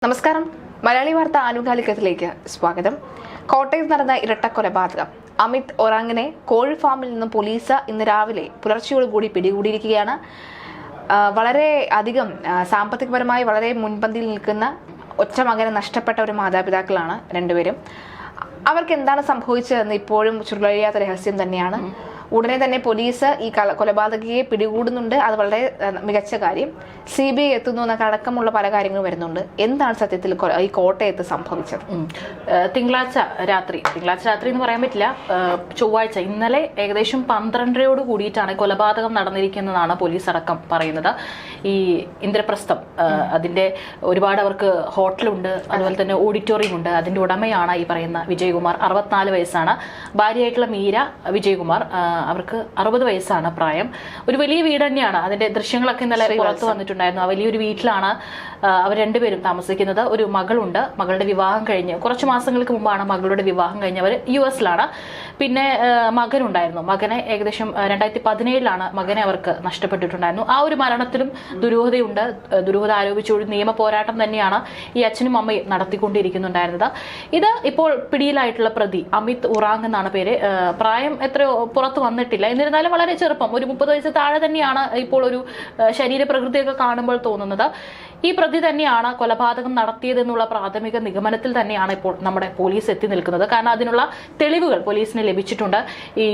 നമസ്കാരം. മലയാളി വാർത്ത ആനുകാലികത്തിലേക്ക് സ്വാഗതം. കോട്ടയത്ത് നടന്ന ഇരട്ട കൊലപാതകം. അമിത് ഒറാങ്ങിനെ കോഴി ഫാമിൽ നിന്ന് പോലീസ് ഇന്ന് രാവിലെ പുലർച്ചയോടുകൂടി പിടികൂടിയിരിക്കുകയാണ്. വളരെ അധികം സാമ്പത്തികപരമായി വളരെ മുൻപന്തിയിൽ നിൽക്കുന്ന ഒറ്റ മകനെ നഷ്ടപ്പെട്ട ഒരു മാതാപിതാക്കളാണ് രണ്ടുപേരും. അവർക്ക് എന്താണ് സംഭവിച്ചതെന്ന് ഇപ്പോഴും ചുരുളഴിയാത്ത രഹസ്യം തന്നെയാണ്. ഉടനെ തന്നെ പോലീസ് ഈ കൊലപാതകയെ പിടികൂടുന്നുണ്ട്. അത് വളരെ മികച്ച കാര്യം. CBI എത്തുന്നു എന്നൊക്കെ അടക്കമുള്ള പല കാര്യങ്ങളും വരുന്നുണ്ട്. എന്താണ് സത്യത്തിൽ ഈ കോട്ടയത്ത് സംഭവിച്ചത്? തിങ്കളാഴ്ച രാത്രി എന്ന് പറയാൻ പറ്റില്ല, ചൊവ്വാഴ്ച ഇന്നലെ ഏകദേശം 12:30 കൂടിയിട്ടാണ് കൊലപാതകം നടന്നിരിക്കുന്നതാണ് പോലീസ് അടക്കം പറയുന്നത്. ഈ ഇന്ദ്രപ്രസ്ഥം അതിന്റെ ഒരുപാട് അവർക്ക് ഹോട്ടലുണ്ട്, അതുപോലെ തന്നെ ഓഡിറ്റോറിയം ഉണ്ട്. അതിന്റെ ഉടമയാണ് ഈ പറയുന്ന വിജയകുമാർ. 64 വയസ്സാണ്. ഭാര്യയായിട്ടുള്ള മീര വിജയകുമാർ, അവർക്ക് 60 വയസ്സാണ് പ്രായം. ഒരു വലിയ വീട് തന്നെയാണ്. അതിന്റെ ദൃശ്യങ്ങളൊക്കെ ഇന്നലെ പുറത്തു വന്നിട്ടുണ്ടായിരുന്നു. ആ വലിയൊരു വീട്ടിലാണ് അവർ രണ്ടുപേരും താമസിക്കുന്നത്. ഒരു മകളുണ്ട്. മകളുടെ വിവാഹം കഴിഞ്ഞ് കുറച്ച് മാസങ്ങൾക്ക് മുമ്പാണ് മകളുടെ വിവാഹം കഴിഞ്ഞ് അവർ US-ലാണ്. പിന്നെ മകനുണ്ടായിരുന്നു. മകനെ ഏകദേശം 2017 മകനെ അവർക്ക് നഷ്ടപ്പെട്ടിട്ടുണ്ടായിരുന്നു. ആ ഒരു മരണത്തിലും ദുരൂഹതയുണ്ട്. ദുരൂഹത ആരോപിച്ച ഒരു നിയമ പോരാട്ടം തന്നെയാണ് ഈ അച്ഛനും അമ്മയും നടത്തിക്കൊണ്ടിരിക്കുന്നുണ്ടായിരുന്നത്. ഇത് ഇപ്പോൾ പിടിയിലായിട്ടുള്ള പ്രതി അമിത് ഉറാങ് എന്നാണ് പേര്. പ്രായം എത്രയോ പുറത്ത് വന്നിട്ടില്ല. എന്നിരുന്നാലും വളരെ ചെറുപ്പം, ഒരു 30 വയസ്സ് താഴെ തന്നെയാണ് ഇപ്പോൾ ഒരു ശരീരപ്രകൃതിയൊക്കെ കാണുമ്പോൾ തോന്നുന്നത്. ഈ പ്രതി തന്നെയാണ് കൊലപാതകം നടത്തിയതെന്നുള്ള പ്രാഥമിക നിഗമനത്തിൽ തന്നെയാണ് ഇപ്പോൾ നമ്മുടെ പോലീസ് എത്തി നിൽക്കുന്നത്. കാരണം അതിനുള്ള തെളിവുകൾ പോലീസിന് ലഭിച്ചിട്ടുണ്ട്. ഈ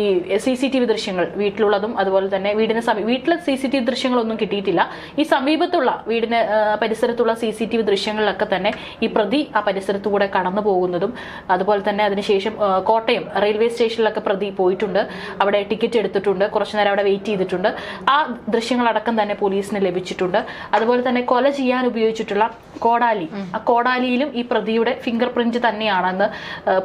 CCTV ദൃശ്യങ്ങൾ വീട്ടിലുള്ളതും അതുപോലെ തന്നെ വീട്ടിലെ CCTV ദൃശ്യങ്ങളൊന്നും കിട്ടിയിട്ടില്ല. ഈ സമീപത്തുള്ള വീടിന് പരിസരത്തുള്ള CCTV ദൃശ്യങ്ങളിലൊക്കെ തന്നെ ഈ പ്രതി ആ പരിസരത്തുകൂടെ കടന്നു പോകുന്നതും അതുപോലെ തന്നെ അതിനുശേഷം കോട്ടയം റെയിൽവേ സ്റ്റേഷനിലൊക്കെ പ്രതി പോയിട്ടുണ്ട്. അവിടെ ടിക്കറ്റ് എടുത്തിട്ടുണ്ട്. കുറച്ചുനേരം അവിടെ വെയിറ്റ് ചെയ്തിട്ടുണ്ട്. ആ ദൃശ്യങ്ങളടക്കം തന്നെ പോലീസിന് ലഭിച്ചിട്ടുണ്ട്. അതുപോലെ തന്നെ കൊല ചെയ്യാൻ ഉപയോഗിച്ചിട്ടുള്ള കോടാലി, ആ കോടാലിയിലും ഈ പ്രതിയുടെ ഫിംഗർ പ്രിന്റ് തന്നെയാണെന്ന്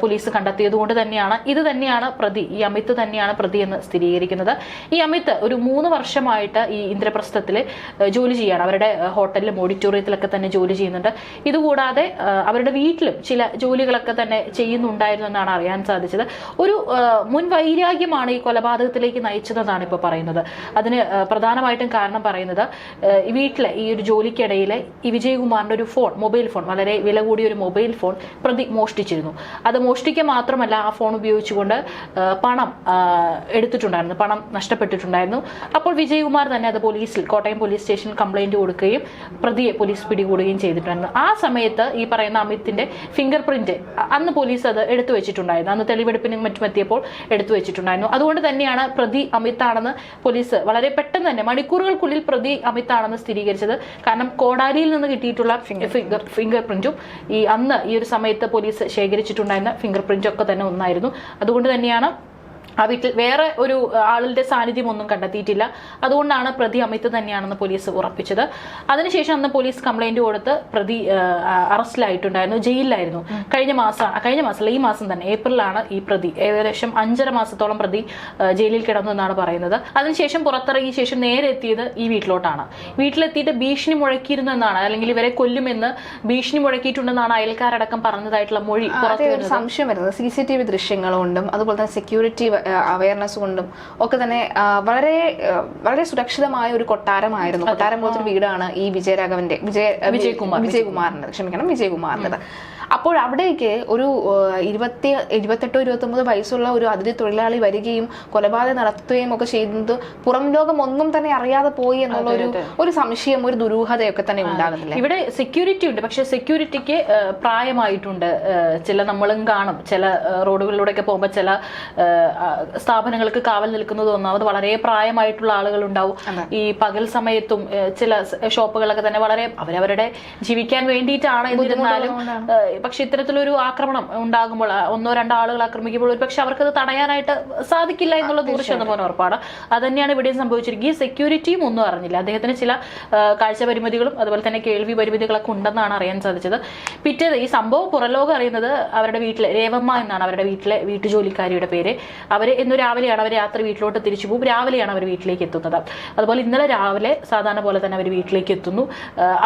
പോലീസ് കണ്ടെത്തിയത് കൊണ്ട് തന്നെയാണ് ഇത് തന്നെയാണ് പ്രതി, ഈ അമിത് തന്നെയാണ് പ്രതി എന്ന് സ്ഥിരീകരിക്കുന്നത്. ഈ അമിത് ഒരു 3 വർഷമായിട്ട് ഈ ഇന്ദ്രപ്രസ്ഥത്തിൽ ജോലി ചെയ്യാണ്. അവരുടെ ഹോട്ടലിലും ഓഡിറ്റോറിയത്തിലൊക്കെ തന്നെ ജോലി ചെയ്യുന്നുണ്ട്. ഇതുകൂടാതെ അവരുടെ വീട്ടിലും ചില ജോലികളൊക്കെ തന്നെ ചെയ്യുന്നുണ്ടായിരുന്നു എന്നാണ് അറിയാൻ സാധിച്ചത്. ഒരു മുൻ വൈരാഗ്യമാണ് ഈ കൊലപാതകത്തിലേക്ക് നയിച്ചതെന്നാണ് ഇപ്പോൾ പറയുന്നത്. അതിന് പ്രധാനമായിട്ടും കാരണം പറയുന്നത് വീട്ടിലെ ഈ ഒരു ജോലിക്കിടയിലെ ഈ വിജയകുമാറിന്റെ ഒരു മൊബൈൽ ഫോൺ, വളരെ വില കൂടിയ ഒരു മൊബൈൽ ഫോൺ പ്രതി മോഷ്ടിച്ചിരുന്നു. അത് മോഷ്ടിക്കുക മാത്രമല്ല, ആ ഫോൺ ഉപയോഗിച്ചുകൊണ്ട് പണം എടുത്തിട്ടുണ്ടായിരുന്നു, പണം നഷ്ടപ്പെട്ടിട്ടുണ്ടായിരുന്നു. അപ്പോൾ വിജയകുമാർ തന്നെ അത് കോട്ടയം പോലീസ് സ്റ്റേഷനിൽ കംപ്ലൈന്റ് കൊടുക്കുകയും പ്രതിയെ പോലീസ് പിടികൂടുകയും ചെയ്തിട്ടുണ്ടായിരുന്നു. ആ സമയത്ത് ഈ പറയുന്ന അമിത്തിന്റെ ഫിംഗർ പ്രിന്റ് അന്ന് പോലീസ് അത് എടുത്തു വെച്ചിട്ടുണ്ടായിരുന്നു. അന്ന് തെളിവെടുപ്പിനും മറ്റും എത്തിയപ്പോൾ എടുത്തു വെച്ചിട്ടുണ്ടായിരുന്നു. അതുകൊണ്ട് തന്നെയാണ് പ്രതി അമിതാണെന്ന് പോലീസ് വളരെ പെട്ടെന്ന് തന്നെ മണിക്കൂറുകൾക്കുള്ളിൽ പ്രതി അമിതാണെന്ന് സ്ഥിരീകരിച്ചത്. കാരണം കോടാലിയിൽ നിന്ന് കിട്ടിയിട്ടുള്ള ഫിംഗർ പ്രിന്റും അന്ന് ഈ ഒരു സമയത്ത് പോലീസ് ശേഖരിച്ചിട്ടുണ്ടായിരുന്ന ഫിംഗർ പ്രിന്റും ഒക്കെ തന്നെ ഒന്നായിരുന്നു. അതുകൊണ്ട് തന്നെയാണ് ആ വീട്ടിൽ വേറെ ഒരു ആളുടെ സാന്നിധ്യം ഒന്നും കണ്ടെത്തിയിട്ടില്ല. അതുകൊണ്ടാണ് പ്രതി അമിത് തന്നെയാണെന്ന് പോലീസ് ഉറപ്പിച്ചത്. അതിനുശേഷം അന്ന് പോലീസ് കംപ്ലൈന്റ് കൊടുത്ത് പ്രതി അറസ്റ്റിലായിട്ടുണ്ടായിരുന്നു, ജയിലിലായിരുന്നു. കഴിഞ്ഞ മാസം ഈ മാസം തന്നെ ഏപ്രിലാണ് ഈ പ്രതി ഏകദേശം 5.5 മാസത്തോളം പ്രതി ജയിലിൽ കിടന്നു എന്നാണ് പറയുന്നത്. അതിനുശേഷം പുറത്തിറങ്ങിയ ശേഷം നേരെ എത്തിയത് ഈ വീട്ടിലോട്ടാണ്. വീട്ടിലെത്തിയിട്ട് ഭീഷണി മുഴക്കിയിരുന്നു എന്നാണ്, അല്ലെങ്കിൽ ഇവരെ കൊല്ലുമെന്ന് ഭീഷണി മുഴക്കിയിട്ടുണ്ടെന്നാണ് അയൽക്കാരടക്കം പറഞ്ഞതായിട്ടുള്ള മൊഴി പുറത്തു വരുന്നത്. സംശയം വരുന്നത് CCTV ദൃശ്യങ്ങൾ കൊണ്ടും അതുപോലെ തന്നെ സെക്യൂരിറ്റി അവയർനെസ് കൊണ്ടും ഒക്കെ തന്നെ വളരെ വളരെ സുരക്ഷിതമായ ഒരു കൊട്ടാരം പോലത്തെ വീടാണ് ഈ വിജയകുമാറിന്റെ. അപ്പോൾ അവിടേക്ക് ഒരു 28-29 വയസ്സുള്ള ഒരു അതിഥി തൊഴിലാളി വരികയും കൊലപാതകം നടത്തുകയും ഒക്കെ ചെയ്യുന്നത് പുറം ലോകം ഒന്നും തന്നെ അറിയാതെ പോയി എന്നുള്ള ഒരു സംശയം, ഒരു ദുരൂഹതയൊക്കെ തന്നെ ഉണ്ടാകുന്നില്ല. ഇവിടെ സെക്യൂരിറ്റി ഉണ്ട്, പക്ഷെ സെക്യൂരിറ്റിക്ക് പ്രായമായിട്ടുണ്ട്. നമ്മളും കാണും ചില റോഡുകളിലൂടെയൊക്കെ പോകുമ്പോൾ ചില സ്ഥാപനങ്ങൾക്ക് കാവൽ നിൽക്കുന്നത് ഒന്നാമത് വളരെ പ്രായമായിട്ടുള്ള ആളുകൾ ഉണ്ടാവും. ഈ പകൽ സമയത്തും ചില ഷോപ്പുകളൊക്കെ തന്നെ വളരെ അവരവരുടെ ജീവിക്കാൻ വേണ്ടിയിട്ടാണ്. എന്നിരുന്നാലും പക്ഷെ ഇത്തരത്തിലൊരു ആക്രമണം ഉണ്ടാകുമ്പോൾ 1-2 ആളുകൾ ആക്രമിക്കുമ്പോൾ ഒരു പക്ഷെ അവർക്കത് തടയാനായിട്ട് സാധിക്കില്ല എന്നുള്ള 100% ഉറപ്പാണ്. അത് തന്നെയാണ് ഇവിടെ സംഭവിച്ചിരിക്കുന്നത്. ഈ സെക്യൂരിറ്റിയും ഒന്നും അറിഞ്ഞില്ല. അദ്ദേഹത്തിന് ചില കാഴ്ച പരിമിതികളും അതുപോലെ തന്നെ കേൾവി പരിമിതികളൊക്കെ ഉണ്ടെന്നാണ് അറിയാൻ സാധിച്ചത്. പിറ്റേത് ഈ സംഭവം പുറലോകം അറിയുന്നത് അവരുടെ വീട്ടിലെ രേവമ്മ എന്നാണ് അവരുടെ വീട്ടുജോലിക്കാരിയുടെ പേര്. അവര് ഇന്ന് രാവിലെയാണ് അവർ രാത്രി വീട്ടിലോട്ട് തിരിച്ചു പോകും. രാവിലെയാണ് അവർ വീട്ടിലേക്ക് എത്തുന്നത്. അതുപോലെ ഇന്നലെ രാവിലെ സാധാരണ പോലെ തന്നെ അവർ വീട്ടിലേക്ക് എത്തുന്നു.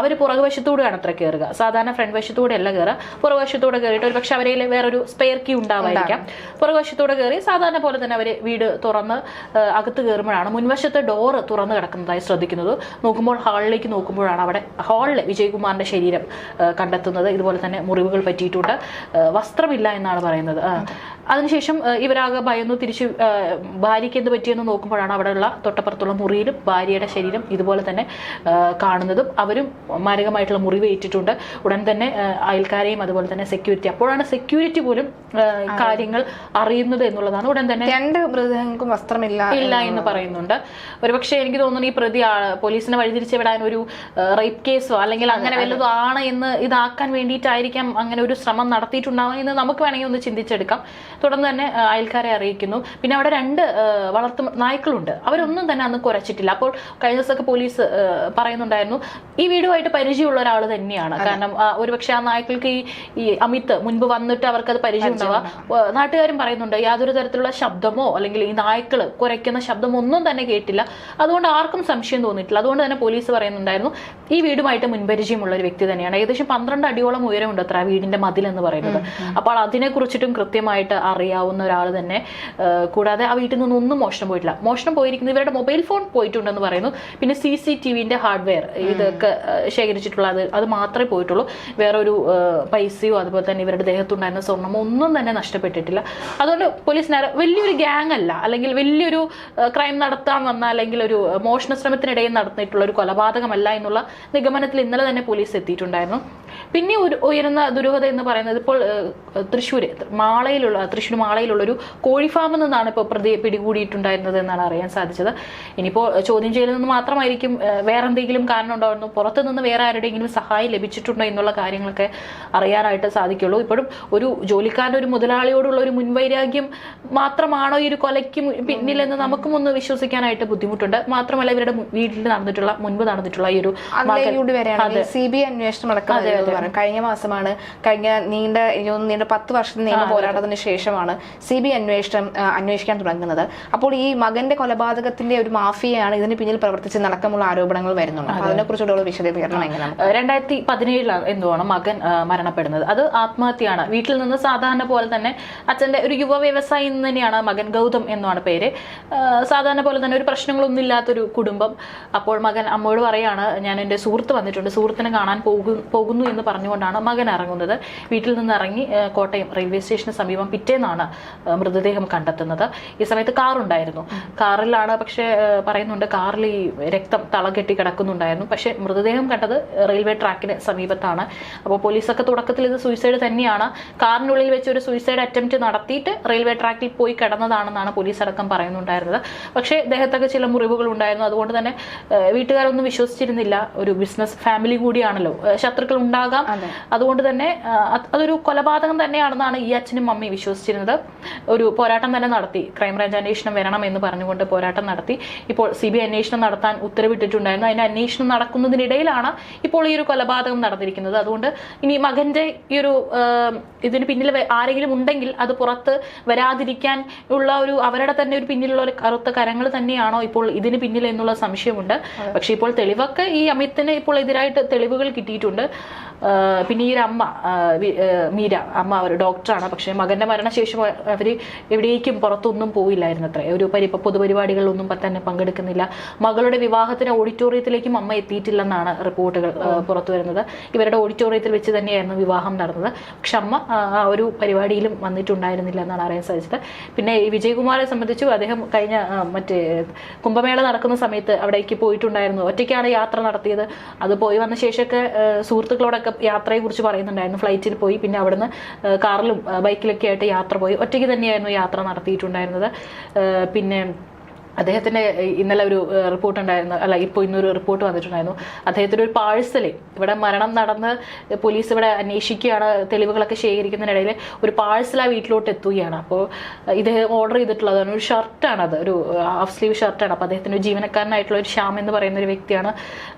അവർ പുറകുവശത്തൂടെയാണ് അത്ര കയറുക. സാധാരണ ഫ്രണ്ട് വശത്തൂടെ അല്ല കയറുക, പുറകുവശത്തൂടെ കയറിയിട്ട് ഒരു പക്ഷെ അവരിൽ വേറൊരു സ്പെയർ കീ ഉണ്ടാവായിരിക്കാം. പുറകുവശത്തൂടെ കയറി സാധാരണ പോലെ തന്നെ അവർ വീട് തുറന്ന് അകത്ത് കയറുമ്പോഴാണ് മുൻവശത്തെ ഡോറ് തുറന്ന് കിടക്കുന്നതായി ശ്രദ്ധിക്കുന്നത്. നോക്കുമ്പോൾ ഹാളിലേക്ക് നോക്കുമ്പോഴാണ് അവിടെ ഹാളിൽ വിജയകുമാറിന്റെ ശരീരം കണ്ടെത്തുന്നത്. ഇതുപോലെ തന്നെ മുറിവുകൾ പറ്റിയിട്ടുണ്ട്, വസ്ത്രമില്ല എന്നാണ് പറയുന്നത്. അതിനുശേഷം ഇവരാകെ ഭയന്നു തിരിച്ച് ഭാര്യയ്ക്ക് എന്ത് പറ്റിയെന്ന് നോക്കുമ്പോഴാണ് അവിടെയുള്ള തൊട്ടപ്പുറത്തുള്ള മുറിയിലും ഭാര്യയുടെ ശരീരം ഇതുപോലെ തന്നെ കാണുന്നതും. അവരും മാരകമായിട്ടുള്ള മുറിവ് ഏറ്റിട്ടുണ്ട്. ഉടൻ തന്നെ അയൽക്കാരെയും അതുപോലെ തന്നെ സെക്യൂരിറ്റി, അപ്പോഴാണ് സെക്യൂരിറ്റി പോലും കാര്യങ്ങൾ അറിയുന്നത് എന്നുള്ളതാണ്. ഉടൻ തന്നെ 2 മൃതദേഹങ്ങൾക്കും വസ്ത്രമില്ല എന്ന് പറയുന്നുണ്ട്. ഒരുപക്ഷെ എനിക്ക് തോന്നുന്നു ഈ പ്രതി പോലീസിനെ വഴിതിരിച്ച് വിടാൻ ഒരു റേപ്പ് കേസോ അല്ലെങ്കിൽ അങ്ങനെ വല്ലതും ആണ് എന്ന് ഇതാക്കാൻ വേണ്ടിയിട്ടായിരിക്കാം അങ്ങനെ ഒരു ശ്രമം നടത്തിയിട്ടുണ്ടാവുക എന്ന് നമുക്ക് വേണമെങ്കിൽ ഒന്ന് ചിന്തിച്ചെടുക്കാം. തുടർന്ന് തന്നെ അയൽക്കാരെ അറിയിക്കുന്നു. പിന്നെ അവിടെ 2 വളർത്തു നായ്ക്കളുണ്ട്, അവരൊന്നും തന്നെ അന്ന് കുരച്ചിട്ടില്ല. അപ്പോൾ കഴിഞ്ഞ ദിവസമൊക്കെ പോലീസ് പറയുന്നുണ്ടായിരുന്നു ഈ വീടുമായിട്ട് പരിചയമുള്ള ഒരാൾ തന്നെയാണ്. കാരണം ഒരുപക്ഷെ ആ നായ്ക്കൾക്ക് ഈ അമിത് മുൻപ് വന്നിട്ട് അവർക്കത് പരിചയം ഉണ്ടാവുക. നാട്ടുകാരും പറയുന്നുണ്ട് യാതൊരു തരത്തിലുള്ള ശബ്ദമോ അല്ലെങ്കിൽ ഈ നായ്ക്കൾ കുരയ്ക്കുന്ന ശബ്ദമോ ഒന്നും തന്നെ കേട്ടില്ല. അതുകൊണ്ട് ആർക്കും സംശയം തോന്നിയിട്ടില്ല. അതുകൊണ്ട് തന്നെ പോലീസ് പറയുന്നുണ്ടായിരുന്നു ഈ വീടുമായിട്ട് മുൻപരിചയമുള്ള ഒരു വ്യക്തി തന്നെയാണ്. ഏകദേശം 12 അടിയോളം ഉയരമുണ്ട് അത്ര വീടിന്റെ മതിൽ എന്ന് പറയുന്നത്. അപ്പോൾ അതിനെ കുറിച്ചിട്ടും കൃത്യമായിട്ട് അറിയാവുന്ന ഒരാൾ തന്നെ. കൂടാതെ ആ വീട്ടിൽ നിന്നും ഒന്നും മോഷണം പോയിട്ടില്ല. മോഷണം പോയിരിക്കുന്നത് ഇവരുടെ മൊബൈൽ ഫോൺ പോയിട്ടുണ്ടെന്ന് പറയുന്നു. പിന്നെ CCTVന്റെ ഹാർഡ്വെയർ ഇതൊക്കെ ശേഖരിച്ചിട്ടുള്ള അത് മാത്രമേ പോയിട്ടുള്ളൂ. വേറൊരു പൈസയോ അതുപോലെ തന്നെ ഇവരുടെ ദേഹത്തുണ്ടായിരുന്ന സ്വർണ്ണമോ ഒന്നും തന്നെ നഷ്ടപ്പെട്ടിട്ടില്ല. അതുകൊണ്ട് പോലീസ് വലിയൊരു ഗ്യാങ് അല്ല, അല്ലെങ്കിൽ വലിയൊരു ക്രൈം നടത്താൻ വന്ന അല്ലെങ്കിൽ ഒരു മോഷണ ശ്രമത്തിനിടയിൽ നടന്നിട്ടുള്ള ഒരു കൊലപാതകമല്ല എന്നുള്ള നിഗമനത്തിൽ ഇന്നലെ തന്നെ പോലീസ് എത്തിയിട്ടുണ്ടായിരുന്നു. പിന്നെ ഉയരുന്ന ദുരൂഹത എന്ന് പറയുന്നത് ഇപ്പോൾ തൃശ്ശൂർ മാളയിലുള്ള ഒരു കോഴി ഫാമിൽ നിന്നാണ് ഇപ്പോൾ പ്രതിയെ പിടികൂടിയിട്ടുണ്ടായിരുന്നത് എന്നാണ് അറിയാൻ സാധിച്ചത്. ഇനിയിപ്പോൾ ചോദ്യം ചെയ്യലിൽ നിന്ന് മാത്രമായിരിക്കും വേറെ എന്തെങ്കിലും കാരണം ഉണ്ടാവുന്നു, പുറത്തുനിന്ന് വേറെ ആരുടെയെങ്കിലും സഹായം ലഭിച്ചിട്ടുണ്ടോ എന്നുള്ള കാര്യങ്ങളൊക്കെ അറിയാനായിട്ട് സാധിക്കുള്ളൂ. ഇപ്പോഴും ഒരു ജോലിക്കാരൻ്റെ ഒരു മുതലാളിയോടുള്ള ഒരു മുൻവൈരാഗ്യം മാത്രമാണോ ഈ ഒരു കൊലയ്ക്ക് പിന്നിലെന്ന് നമുക്കും ഒന്ന് വിശ്വസിക്കാനായിട്ട് ബുദ്ധിമുട്ടുണ്ട്. മാത്രമല്ല ഇവരുടെ മുൻപ് നടന്നിട്ടുള്ള ഈ ഒരു CBI അന്വേഷണം അടക്കം കഴിഞ്ഞ മാസമാണ്, കഴിഞ്ഞ നീണ്ട 10 വർഷത്തെ നിയമ പോരാട്ടത്തിന് ശേഷമാണ് CBI അന്വേഷിക്കാൻ തുടങ്ങുന്നത്. അപ്പോൾ ഈ മകന്റെ കൊലപാതകത്തിന്റെ ഒരു മാഫിയയാണ് ഇതിന് പിന്നിൽ പ്രവർത്തിച്ചെന്നടക്കമുള്ള ആരോപണങ്ങൾ വരുന്നുണ്ട്. അതിനെക്കുറിച്ചുള്ള വിശദീകരണം എങ്ങനെ? 2017 എന്തോണ് മകൻ മരണപ്പെടുന്നത്. അത് ആത്മഹത്യയാണ്. വീട്ടിൽ നിന്ന് സാധാരണ പോലെ തന്നെ അച്ഛന്റെ ഒരു യുവ വ്യവസായി തന്നെയാണ് മകൻ, ഗൗതം എന്നാണ് പേര്. സാധാരണ പോലെ തന്നെ ഒരു പ്രശ്നങ്ങളൊന്നും ഇല്ലാത്തൊരു കുടുംബം. അപ്പോൾ മകൻ അമ്മയോട് പറയാണ് ഞാൻ എൻ്റെ സുഹൃത്ത് വന്നിട്ടുണ്ട്, സുഹൃത്തിനെ കാണാൻ പോകുന്നു എന്ന് പറഞ്ഞുകൊണ്ടാണ് മകൻ ഇറങ്ങുന്നത്. വീട്ടിൽ നിന്ന് ഇറങ്ങി കോട്ടയം റെയിൽവേ സ്റ്റേഷന് സമീപം പിറ്റേന്നാണ് മൃതദേഹം കണ്ടെത്തുന്നത്. ഈ സമയത്ത് കാറുണ്ടായിരുന്നു. കാറിലാണ്, പക്ഷേ പറയുന്നുണ്ട് കാറിൽ ഈ രക്തം തളകെട്ടി കിടക്കുന്നുണ്ടായിരുന്നു. പക്ഷേ മൃതദേഹം കണ്ടത് റെയിൽവേ ട്രാക്കിന് സമീപത്താണ്. അപ്പോൾ പോലീസൊക്കെ തുടക്കത്തിൽ ഇത് സൂയിസൈഡ് തന്നെയാണ്, കാറിനുള്ളിൽ വെച്ച് ഒരു സൂയിസൈഡ് അറ്റംപ്റ്റ് നടത്തിയിട്ട് റെയിൽവേ ട്രാക്കിൽ പോയി കിടന്നതാണെന്നാണ് പോലീസ് അടക്കം പറയുന്നുണ്ടായിരുന്നത്. പക്ഷേ ദേഹത്തൊക്കെ ചില മുറിവുകൾ ഉണ്ടായിരുന്നു. അതുകൊണ്ട് തന്നെ വീട്ടുകാരൊന്നും വിശ്വസിച്ചിരുന്നില്ല. ഒരു ബിസിനസ് ഫാമിലി കൂടിയാണല്ലോ, ശത്രുക്കൾ ഉണ്ടാകാം. അതുകൊണ്ട് തന്നെ അതൊരു കൊലപാതകം തന്നെയാണെന്നാണ് ഈ അച്ഛനും അമ്മയും വിശ്വസിച്ചിരുന്നത്. ഒരു പോരാട്ടം തന്നെ നടത്തി, ക്രൈംബ്രാഞ്ച് അന്വേഷണം വരണം എന്ന് പറഞ്ഞുകൊണ്ട് പോരാട്ടം നടത്തി. ഇപ്പോൾ CBI അന്വേഷണം നടത്താൻ ഉത്തരവിട്ടിട്ടുണ്ടായിരുന്നു. അതിന്റെ അന്വേഷണം നടക്കുന്നതിനിടയിലാണ് ഇപ്പോൾ ഈ ഒരു കൊലപാതകം നടന്നിരിക്കുന്നത്. അതുകൊണ്ട് ഇനി മകന്റെ ഈ ഒരു ഇതിന് പിന്നിൽ ആരെങ്കിലും ഉണ്ടെങ്കിൽ അത് പുറത്ത് വരാതിരിക്കാൻ ഉള്ള ഒരു അവരുടെ തന്നെ ഒരു പിന്നിലുള്ള ഒരു കറുത്ത കരങ്ങൾ തന്നെയാണോ ഇപ്പോൾ ഇതിന് പിന്നിൽ എന്നുള്ള സംശയമുണ്ട്. പക്ഷെ ഇപ്പോൾ തെളിവൊക്കെ ഈ അമിത്തിന് ഇപ്പോൾ എതിരായിട്ട് തെളിവുകൾ കിട്ടിയിട്ടുണ്ട്. പിന്നെ ഈ ഒരു അമ്മ മീര അമ്മ ഒരു ഡോക്ടറാണ്. പക്ഷെ മകന്റെ മരണശേഷം അവർ എവിടേക്കും പുറത്തൊന്നും പോയില്ലായിരുന്നു അത്ര. ഒരു പൊതുപരിപാടികളിലൊന്നും തന്നെ പങ്കെടുക്കുന്നില്ല. മകളുടെ വിവാഹത്തിന് ഓഡിറ്റോറിയത്തിലേക്കും അമ്മ എത്തിയിട്ടില്ലെന്നാണ് റിപ്പോർട്ടുകൾ പുറത്തു വരുന്നത്. ഇവരുടെ ഓഡിറ്റോറിയത്തിൽ വെച്ച് തന്നെയായിരുന്നു വിവാഹം നടന്നത്. പക്ഷെ അമ്മ ആ ഒരു പരിപാടിയിലും വന്നിട്ടുണ്ടായിരുന്നില്ല എന്നാണ് അറിയാൻ സാധിച്ചത്. പിന്നെ ഈ വിജയകുമാറെ സംബന്ധിച്ചു, അദ്ദേഹം കഴിഞ്ഞ മറ്റേ കുംഭമേള നടക്കുന്ന സമയത്ത് അവിടേക്ക് പോയിട്ടുണ്ടായിരുന്നു. ഒറ്റയ്ക്കാണ് യാത്ര നടത്തിയത്. അത് പോയി വന്ന ശേഷമൊക്കെ സുഹൃത്തുക്കളോടൊക്കെ യാത്രയെ കുറിച്ച് പറയുന്നുണ്ടായിരുന്നു. ഫ്ലൈറ്റിൽ പോയി, പിന്നെ അവിടുന്ന് കാറിലും ബൈക്കിലൊക്കെ ആയിട്ട് യാത്ര പോയി. ഒറ്റയ്ക്ക് തന്നെയായിരുന്നു യാത്ര നടത്തിയിട്ടുണ്ടായിരുന്നത്. പിന്നെ അദ്ദേഹത്തിന്റെ ഇന്നലെ ഒരു റിപ്പോർട്ട് ഉണ്ടായിരുന്നു, ഇപ്പോൾ ഇന്നൊരു റിപ്പോർട്ട് വന്നിട്ടുണ്ടായിരുന്നു. അദ്ദേഹത്തിന്റെ ഒരു പാഴ്സല് ഇവിടെ മരണം നടന്ന് പോലീസ് ഇവിടെ അന്വേഷിക്കുകയാണ്, തെളിവുകളൊക്കെ ശേഖരിക്കുന്നതിനിടയിൽ ഒരു പാഴ്സൽ ആ വീട്ടിലോട്ട് എത്തുകയാണ്. അപ്പോൾ ഇദ്ദേഹം ഓർഡർ ചെയ്തിട്ടുള്ളതാണ് ഒരു ഷർട്ടാണത്, ഒരു ഹാഫ് സ്ലീവ് ഷർട്ടാണ്. അപ്പോൾ അദ്ദേഹത്തിന്റെ ജീവനക്കാരനായിട്ടുള്ള ഒരു ശ്യാം എന്ന് പറയുന്ന ഒരു വ്യക്തിയാണ്.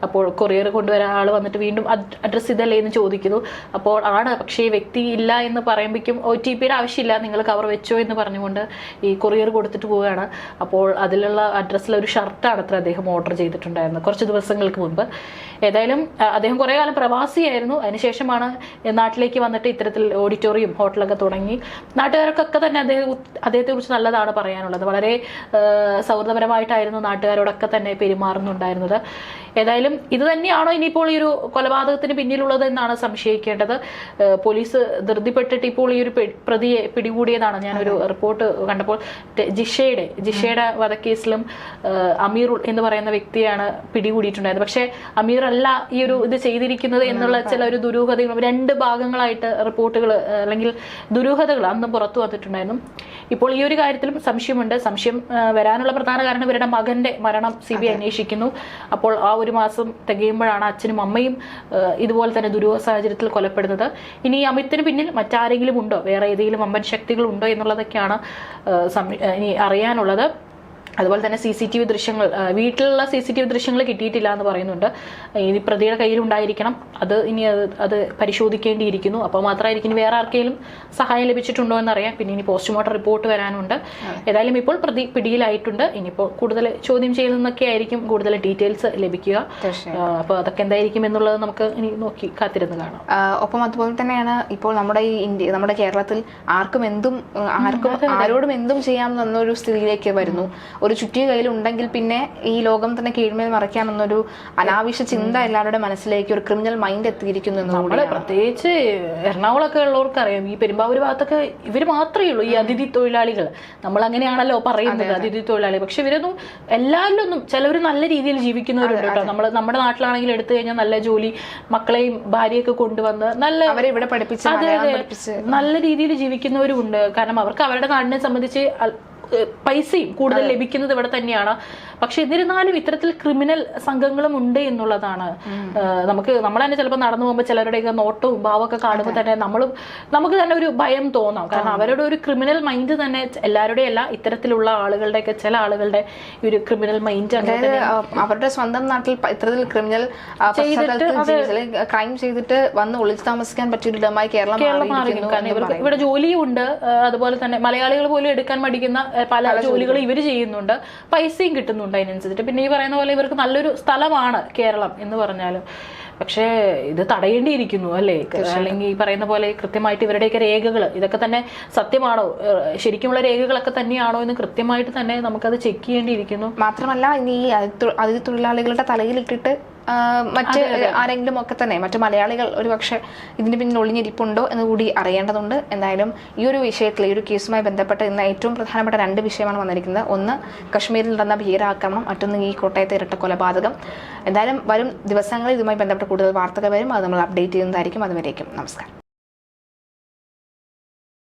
അപ്പോൾ കൊറിയർ കൊണ്ടുവരാൻ ആൾ വന്നിട്ട് വീണ്ടും അഡ്രസ്സ് ഇതല്ലേ എന്ന് ചോദിക്കുന്നു. അപ്പോൾ ആണ്, പക്ഷേ ഈ വ്യക്തി ഇല്ല എന്ന് പറയുമ്പോഴേക്കും OTPയുടെ ആവശ്യമില്ല, നിങ്ങൾ കവർ വെച്ചോ എന്ന് പറഞ്ഞുകൊണ്ട് ഈ കൊറിയർ കൊടുത്തിട്ട് പോവുകയാണ്. അപ്പോൾ അതിൽ പേരുള്ള അഡ്രസ്സിൽ ഒരു ഷർട്ടാണ് അത്ര അദ്ദേഹം ഓർഡർ ചെയ്തിട്ടുണ്ടായിരുന്നത് കുറച്ച് ദിവസങ്ങൾക്ക് മുൻപ്. ഏതായാലും അദ്ദേഹം കുറേ കാലം പ്രവാസിയായിരുന്നു. അതിനുശേഷമാണ് നാട്ടിലേക്ക് വന്നിട്ട് ഇത്തരത്തിൽ ഓഡിറ്റോറിയം ഹോട്ടലൊക്കെ തുടങ്ങി. നാട്ടുകാർക്കൊക്കെ തന്നെ അദ്ദേഹത്തെക്കുറിച്ച് നല്ലതാണ് പറയാനുള്ളത്. വളരെ സൗഹൃദപരമായിട്ടായിരുന്നു നാട്ടുകാരോടൊക്കെ തന്നെ പെരുമാറുന്നുണ്ടായിരുന്നത്. ഏതായാലും ഇത് തന്നെയാണോ ഇനിയിപ്പോൾ ഈ ഒരു കൊലപാതകത്തിന് പിന്നിലുള്ളത് എന്നാണ് സംശയിക്കേണ്ടത്. പോലീസ് ധൃതിപ്പെട്ടിട്ട് ഇപ്പോൾ ഈ ഒരു പ്രതിയെ പിടികൂടിയതാണ്. ഞാനൊരു റിപ്പോർട്ട് കണ്ടപ്പോൾ ജിഷയുടെ വധക്കേസിലും അമീർ എന്ന് പറയുന്ന വ്യക്തിയാണ് പിടികൂടിയിട്ടുണ്ടായത്. പക്ഷെ അമീർ അല്ല ഈ ഒരു ഇത് ചെയ്തിരിക്കുന്നത് എന്നുള്ള ചില ഒരു ദുരൂഹതകൾ 2 ഭാഗങ്ങളായിട്ട് റിപ്പോർട്ടുകൾ അല്ലെങ്കിൽ ദുരൂഹതകൾ അന്ന് പുറത്തു വന്നിട്ടുണ്ടായിരുന്നു. ഇപ്പോൾ ഈ ഒരു കാര്യത്തിലും സംശയമുണ്ട്. സംശയം വരാനുള്ള പ്രധാന കാരണം ഇവരുടെ മകന്റെ മരണം CBI അന്വേഷിക്കുന്നു. അപ്പോൾ ആ ഒരു മാസം തികയുമ്പോഴാണ് അച്ഛനും അമ്മയും ഇതുപോലെ തന്നെ ദുരൂഹ സാഹചര്യത്തിൽ കൊലപ്പെടുന്നത്. ഇനി അമിത്തിന് പിന്നിൽ മറ്റാരെങ്കിലും ഉണ്ടോ, വേറെ ഏതെങ്കിലും വമ്പൻ ശക്തികൾ ഉണ്ടോ എന്നുള്ളതൊക്കെയാണ് ഇനി അറിയാനുള്ളത്. അതുപോലെ തന്നെ CCTV ദൃശ്യങ്ങൾ, വീട്ടിലുള്ള CCTV ദൃശ്യങ്ങൾ കിട്ടിയിട്ടില്ല എന്ന് പറയുന്നുണ്ട്. ഇനി പ്രതിയുടെ കയ്യിലുണ്ടായിരിക്കണം. അത് പരിശോധിക്കേണ്ടിയിരിക്കുന്നു. അപ്പോൾ മാത്രമായിരിക്കും വേറെ ആർക്കെങ്കിലും സഹായം ലഭിച്ചിട്ടുണ്ടോ എന്നറിയാം. പിന്നെ ഇനി പോസ്റ്റ്മോർട്ടം റിപ്പോർട്ട് വരാനുണ്ട്. ഏതായാലും ഇപ്പോൾ പ്രതി പിടിയിലായിട്ടുണ്ട്. ഇനിയിപ്പോൾ കൂടുതൽ ചോദ്യം ചെയ്യുന്നതൊക്കെ ആയിരിക്കും കൂടുതൽ ഡീറ്റെയിൽസ് ലഭിക്കുക. അപ്പോൾ അതൊക്കെ എന്തായിരിക്കും എന്നുള്ളത് നമുക്ക് ഇനി നോക്കി കാത്തിരുന്ന് കാണാം. ഒപ്പം അതുപോലെ തന്നെയാണ് ഇപ്പോൾ നമ്മുടെ കേരളത്തിൽ ആരോടും എന്തും ചെയ്യാമെന്നൊരു സ്ഥിതിയിലേക്ക് വരുന്നു. ഒരു ചുറ്റിയ കയ്യിലുണ്ടെങ്കിൽ പിന്നെ ഈ ലോകം തന്നെ കീഴ്മേൽ മറയ്ക്കാമെന്നൊരു അനാവശ്യ ചിന്ത എല്ലാവരുടെ മനസ്സിലേക്ക് ഒരു ക്രിമിനൽ മൈൻഡ് എത്തിയിരിക്കുന്നു എന്നുള്ളത്. പ്രത്യേകിച്ച് എറണാകുളമൊക്കെ ഉള്ളവർക്ക് അറിയാം. ഈ പെരുമ്പാവൂർ ഭാഗത്തൊക്കെ ഇവർ മാത്രമേ ഉള്ളൂ ഈ അതിഥി തൊഴിലാളികൾ. നമ്മൾ അങ്ങനെയാണല്ലോ പറയുന്നത്, അതിഥി തൊഴിലാളി. പക്ഷെ ഇവരൊന്നും എല്ലാവരിലൊന്നും ചിലവർ നല്ല രീതിയിൽ ജീവിക്കുന്നവരുണ്ട് കേട്ടോ. നമ്മുടെ നാട്ടിലാണെങ്കിൽ എടുത്തു കഴിഞ്ഞാൽ നല്ല ജോലി, മക്കളെയും ഭാര്യയൊക്കെ കൊണ്ടുവന്ന് അവരെ ഇവിടെ പഠിപ്പിച്ച് നല്ല രീതിയിൽ ജീവിക്കുന്നവരും ഉണ്ട്. കാരണം അവർക്ക് അവരുടെ നാടിനെ സംബന്ധിച്ച് പൈസയും കൂടുതൽ ലഭിക്കുന്നത് ഇവിടെ തന്നെയാണ്. പക്ഷെ എന്നിരുന്നാലും ഇത്തരത്തിൽ ക്രിമിനൽ സംഘങ്ങളും ഉണ്ട് എന്നുള്ളതാണ്. നമ്മൾ തന്നെ ചിലപ്പോൾ നടന്നു പോകുമ്പോൾ ചിലരുടെയൊക്കെ നോട്ടവും ഭാവമൊക്കെ കാണുമ്പോൾ തന്നെ നമുക്ക് തന്നെ ഒരു ഭയം തോന്നാം. കാരണം അവരുടെ ഒരു ക്രിമിനൽ മൈൻഡ് തന്നെ എല്ലാവരുടെയും അല്ല, ഇത്തരത്തിലുള്ള ആളുകളുടെയൊക്കെ ചില ആളുകളുടെ ഒരു ക്രിമിനൽ മൈൻഡ് അവരുടെ സ്വന്തം നാട്ടിൽ ഇത്തരത്തിൽ ക്രിമിനൽ ക്രൈം ചെയ്തിട്ട് വന്ന് ഒളിച്ചു താമസിക്കാൻ പറ്റിയൊരു ഇടമായി കേരളം മാറിയിരിക്കുന്നു. കാരണം ഇവർക്ക് ഇവിടെ ജോലിയും ഉണ്ട്. അതുപോലെ തന്നെ മലയാളികൾ പോലും എടുക്കാൻ മടിക്കുന്ന പല ജോലികളും ഇവർ ചെയ്യുന്നുണ്ട്, പൈസയും കിട്ടുന്നുണ്ട് അതിനനുസരിച്ചിട്ട്. പിന്നെ ഈ പറയുന്ന പോലെ ഇവർക്ക് നല്ലൊരു സ്ഥലമാണ് കേരളം എന്ന് പറഞ്ഞാലും. പക്ഷേ ഇത് തടയേണ്ടിയിരിക്കുന്നു അല്ലേ? അല്ലെങ്കിൽ ഈ പറയുന്ന പോലെ കൃത്യമായിട്ട് ഇവരുടെയൊക്കെ രേഖകൾ ഇതൊക്കെ തന്നെ സത്യമാണോ, ശരിക്കുമുള്ള രേഖകളൊക്കെ തന്നെയാണോ എന്ന് കൃത്യമായിട്ട് തന്നെ നമുക്കത് ചെക്ക് ചെയ്യേണ്ടിയിരിക്കുന്നു. മാത്രമല്ല ഇനി ഈ അതിഥി തൊഴിലാളികളുടെ തലയിലിട്ടിട്ട് മറ്റ് ആരെങ്കിലും ഒക്കെ തന്നെ മറ്റു മലയാളികൾ ഒരുപക്ഷെ ഇതിന് പിന്നിൽ ഒളിഞ്ഞിരിപ്പുണ്ടോ എന്ന് കൂടി അറിയേണ്ടതുണ്ട്. എന്തായാലും ഈ ഒരു വിഷയത്തിൽ, ഈ ഒരു കേസുമായി ബന്ധപ്പെട്ട് ഇന്ന് ഏറ്റവും പ്രധാനപ്പെട്ട 2 വിഷയമാണ് വന്നിരിക്കുന്നത്. ഒന്ന് കശ്മീരിൽ നടന്ന ഭീകരാക്രമണം, മറ്റൊന്ന് ഈ കോട്ടയത്തെ ഇരട്ട കൊലപാതകം. എന്തായാലും വരും ദിവസങ്ങളിൽ ഇതുമായി ബന്ധപ്പെട്ട് കൂടുതൽ വാർത്തകൾ വരും. അത് നമ്മൾ അപ്ഡേറ്റ് ചെയ്യുന്നതായിരിക്കും. അതുവരേക്കും നമസ്കാരം.